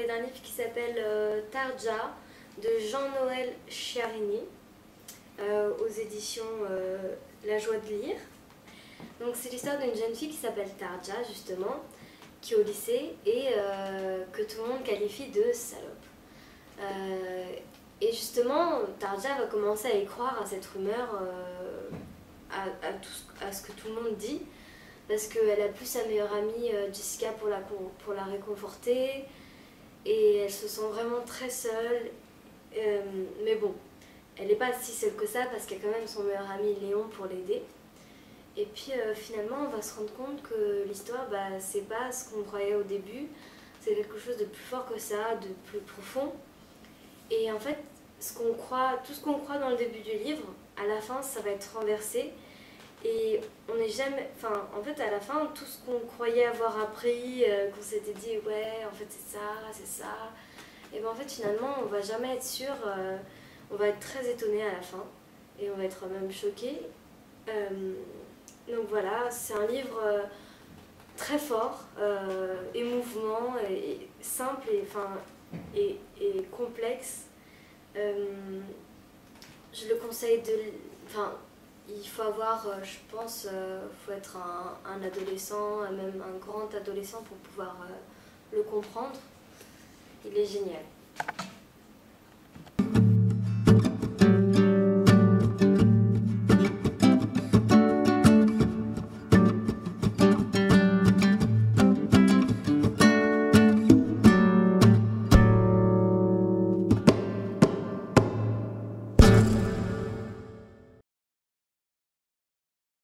d'un livre qui s'appelle Tarja de Jean-Noël Chiarini aux éditions La Joie de lire. Donc c'est l'histoire d'une jeune fille qui s'appelle Tarja justement, qui est au lycée et que tout le monde qualifie de salope. Et justement, Tarja va commencer à y croire à cette rumeur, à ce que tout le monde dit, parce qu'elle a plus sa meilleure amie Jessica pour la réconforter, et elle se sent vraiment très seule. Mais bon, elle n'est pas si seule que ça, parce qu'il y a quand même son meilleur ami Léon pour l'aider. Et puis finalement, on va se rendre compte que l'histoire, c'est pas ce qu'on croyait au début, c'est quelque chose de plus fort que ça, de plus profond. Et en fait, tout ce qu'on croit dans le début du livre, à la fin, ça va être renversé. Et on n'est jamais... Enfin, en fait, à la fin, tout ce qu'on croyait avoir appris, qu'on s'était dit, ouais, en fait, c'est ça, et bien en fait, finalement, on va jamais être sûr. On va être très étonné à la fin. Et on va être même choqué. Donc voilà, c'est un livre très fort, émouvant, et simple, et complexe. Je le conseille il faut avoir, je pense, faut être un adolescent, même un grand adolescent pour pouvoir le comprendre. Il est génial.